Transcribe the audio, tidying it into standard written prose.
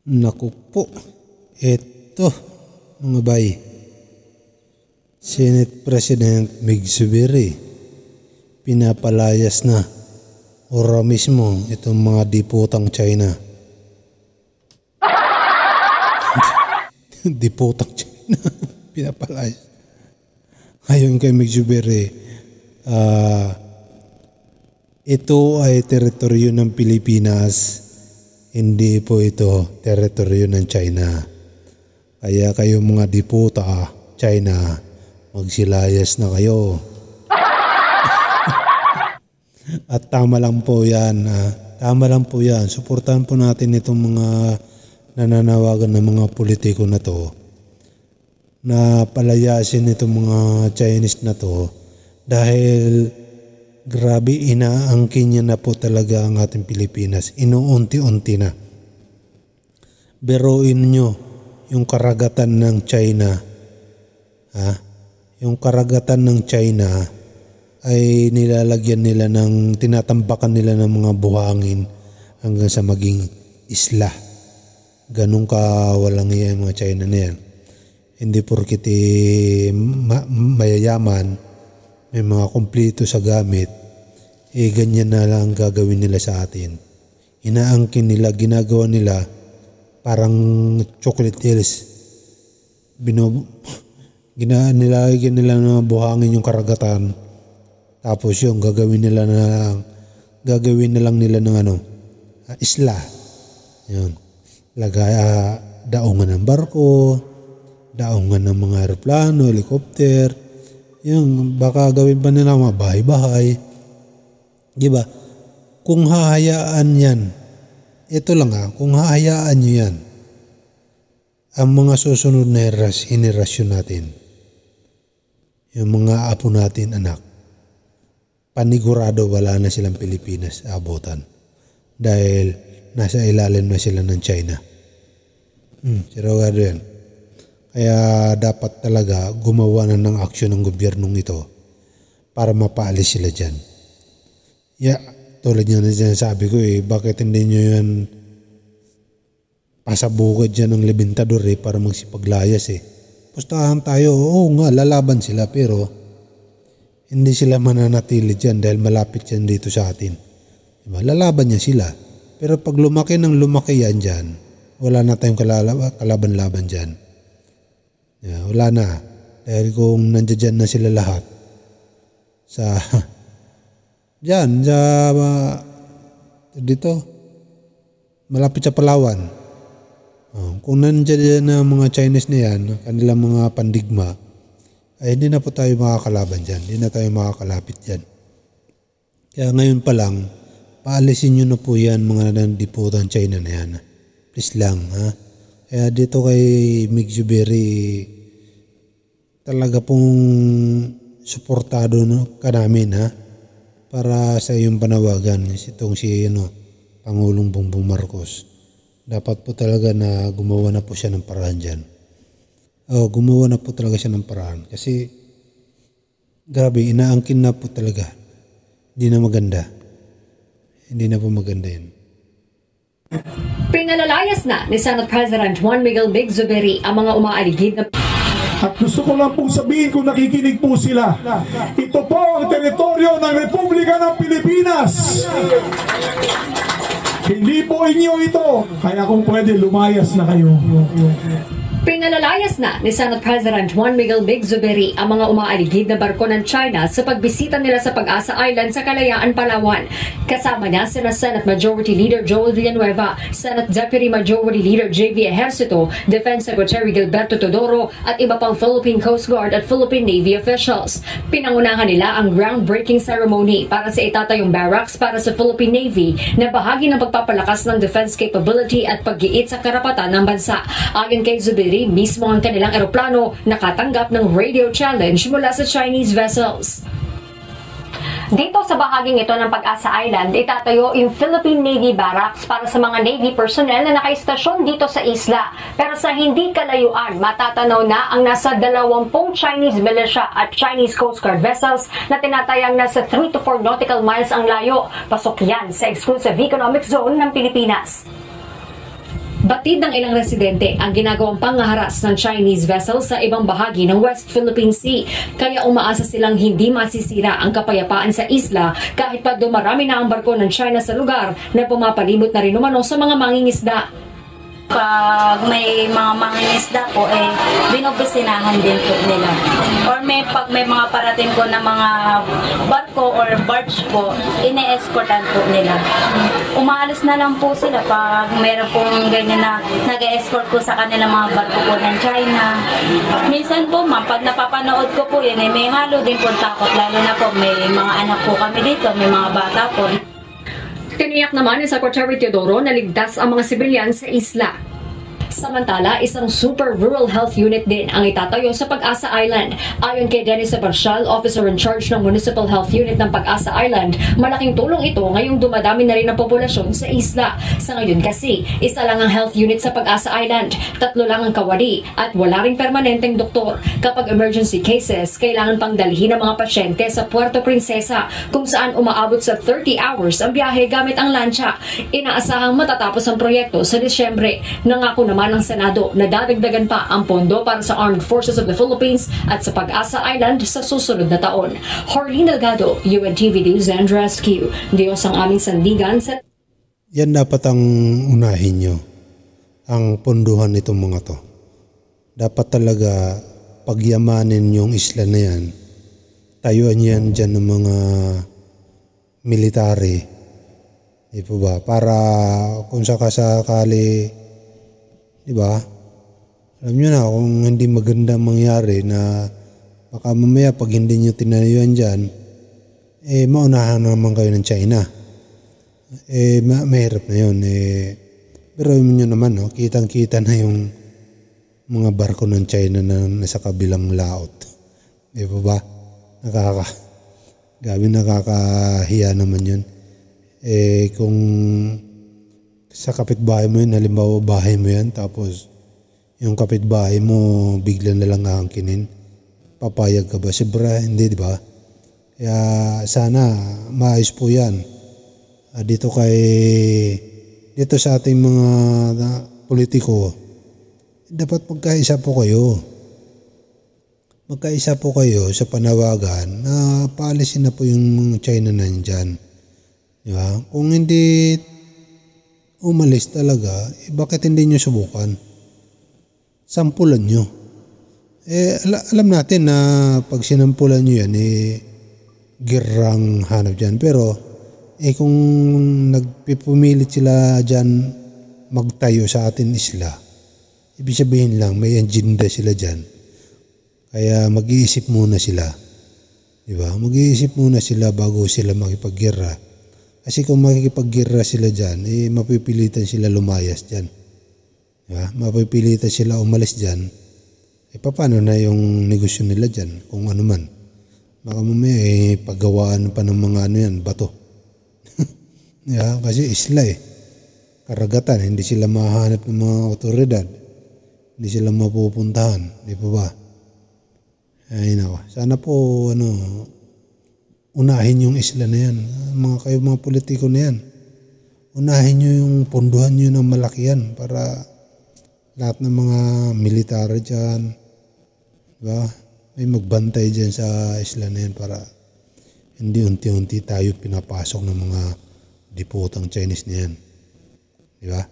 Naku po, eto mga bay, Senate President Mig Zubiri pinapalayas na ora mismo itong mga diputang China. Diputang China pinapalayas. Ayon kay Mig Zubiri, ito ay teritoryo ng Pilipinas. Hindi po ito teritoryo ng China. Kaya kayo mga diputa China, magsilayas na kayo. At tama lang po yan. Tama lang po yan. Suportahan po natin itong mga nananawagan ng mga politiko na to na palayasin itong mga Chinese na to dahil grabe, inaangkin niya na po talaga ang ating Pilipinas. Inuunti-unti na. Biruin nyo yung karagatan ng China. Yung karagatan ng China ay nilalagyan nila ng, tinatambakan nila ng mga buhangin hanggang sa maging isla. Ganun ka walang iya yung mga China na yan. Hindi porkit mayayaman, may mga kumpleto sa gamit, ganyan na lang gagawin nila sa atin. Inaangkin nila, ginagawa nila parang chocolate hills. Nilagyan nila ng buhangin yung karagatan, tapos yung gagawin na lang nila ng isla. Yun. Daungan ng barko, daungan ng mga aeroplano, helicopter. Yung baka gawin pa nila mga bahay-bahay. Diba? Kung hahayaan yan, ito lang kung hahayaan nyo yan, ang mga susunod na henerasyon natin, yung mga apo natin anak, panigurado wala na silang Pilipinas abutan. Dahil nasa ilalim na sila ng China. Sigurado yan. Kaya dapat talaga gumawa na ng aksyon ng gobyernong ito para mapaalis sila dyan. Tulad nyo na dyan sabi ko bakit hindi nyo yan pasabukid dyan ng libintador para magsipaglayas Pustahan tayo, oo nga, lalaban sila pero hindi sila mananatili dyan dahil malapit yan dito sa atin. Diba? Lalaban niya sila. Pero pag lumaki yan dyan, wala na tayong kalaban-laban dyan. Wala na. Dahil kung nandiyan na sila lahat dito malapit sa Palawan. Kung nandiyan na mga Chinese na yan, kanilang mga pandigma, ay hindi na po tayo makakalaban dyan. Hindi na tayo makakalapit dyan. Kaya ngayon pa lang, paalisin nyo na po yan mga nandiputang China na yan. Please lang. Kaya dito kay Mig Zubiri, talaga pong suportado ka namin para sa iyong panawagan itong si Pangulong Bongbong Marcos. Dapat po talaga na gumawa na po siya ng paraan dyan. Gumawa na po talaga siya ng paraan kasi grabe, inaangkin na po talaga. Hindi na maganda. Hindi na po maganda yun. Pinalalayas na ni Senate President Juan Miguel Mig Zubiri ang mga umaaligid na... At gusto ko lang pong sabihin kung nakikinig po sila, ito po ang teritoryo ng Republika ng Pilipinas. Hindi po inyo ito, kaya kung pwede lumayas na kayo. Pinalalayas na ni Senate President Juan Miguel Mig Zubiri ang mga umaaligid na barko ng China sa pagbisita nila sa Pag-asa Island sa Kalayaan, Palawan. Kasama niya sina Senate Majority Leader Joel Villanueva, Senate Deputy Majority Leader J.V. Ejercito, Defense Secretary Gilberto Todoro at iba pang Philippine Coast Guard at Philippine Navy officials. Pinangunahan nila ang groundbreaking ceremony para sa itatayong barracks para sa Philippine Navy na bahagi ng pagpapalakas ng defense capability at pag-iit sa karapatan ng bansa. Ayon kay Zubiri, mismo ang kanilang eroplano nakatanggap ng radio challenge mula sa Chinese vessels. Dito sa bahaging ito ng Pag-asa Island, itatayo yung Philippine Navy Barracks para sa mga Navy personnel na nakaistasyon dito sa isla. Pero sa hindi kalayuan, matatanaw na ang nasa 20 Chinese militia at Chinese Coast Guard vessels na tinatayang nasa 3 to 4 nautical miles ang layo. Pasok yan sa exclusive economic zone ng Pilipinas. Batid ng ilang residente ang ginagawang panghaharas ng Chinese vessel sa ibang bahagi ng West Philippine Sea. Kaya umaasa silang hindi masisira ang kapayapaan sa isla kahit pa dumarami na ang barko ng China sa lugar na pumapalibot na rin umano sa mga mangingisda. Pag may mga mangingisda po, binobisinahan din po nila. Or pag may mga parating po na mga barko or barge po, ine-escortan po nila. Umaalis na lang po sila pag mayroon pong ganyan na nag-escort po sa kanilang mga barko po ng China. Minsan po pag napapanood ko po yan, may halo din po takot, lalo na po may mga anak po kami dito, may mga bata po. Tiniyak naman ni Secretary Teodoro na ligtas ang mga sibilyan sa isla. Samantala, isang super rural health unit din ang itatayo sa Pag-asa Island. Ayon kay Dennis Sabarcial, officer in charge ng Municipal Health Unit ng Pag-asa Island, malaking tulong ito ngayong dumadami na rin ang populasyon sa isla. Sa ngayon kasi, isa lang ang health unit sa Pag-asa Island, 3 lang ang kawali at wala ring permanenteng doktor. Kapag emergency cases, kailangan pang dalhin ang mga pasyente sa Puerto Princesa kung saan umaabot sa 30 hours ang biyahe gamit ang lancha. Inaasahang matatapos ang proyekto sa Disyembre. Nangako naman ng Senado na dadagdagan pa ang pondo para sa Armed Forces of the Philippines at sa Pag-asa Island sa susunod na taon. Harleen Delgado, UNTV News and Rescue. Diyos ang aming sandigan sa... Yan dapat ang unahin nyo, ang ponduhan nitong mga to. Dapat talaga pagyamanin yung isla na yan. Tayuan yan dyan ng mga military. Di po ba? Para kung sakasakali, di ba? Alam nyo na kung hindi maganda mangyari na baka mamaya pag hindi nyo tinayuan dyan, maunahan naman kayo ng China. Mahirap na yun. Pero yun nyo naman, no? Kitang-kita na yung mga barko ng China na nasa kabilang laot. Di ba? Nakakahiya naman yun. Kung sa kapitbahay mo yun, halimbawa bahay mo yan, tapos yung kapitbahay mo bigla na lang aangkinin, papayag ka ba? Siyempre, hindi, di ba? Kaya sana maayos po yan. Dito sa ating mga politiko, dapat magkaisa po kayo. Magkaisa po kayo sa panawagan na paalisin na po yung China na dyan. Di ba? Kung hindi umalis talaga, bakit hindi nyo subukan? Sampulan nyo. Alam natin na pag sinampulan nyo yan, girang hanap dyan. Pero, kung nagpipumilit sila dyan magtayo sa atin isla, ibig sabihin lang, may agenda sila dyan. Kaya mag-iisip muna sila. Diba? Mag-iisip muna sila bago sila makipag-gira. Kasi kung makikipag-gira sila dyan, mapipilitan sila lumayas dyan. Diba? Mapipilitan sila umalis dyan. Paano na yung negosyo nila dyan? Kung ano man. Baka mamaya paggawaan pa ng mga ano yan, bato. Diba? Kasi isla karagatan, hindi sila mahanap ng mga otoridad. Hindi sila mapupuntahan. Di pa ba? Ay nako. Sana po unahin yung isla na yan. Mga politiko na yan. Unahin nyo yung ponduhan nyo ng malaki yan para lahat ng mga military dyan, diba? May magbantay dyan sa isla na yan para hindi unti-unti tayo pinapasok ng mga diputang Chinese na yan. Diba?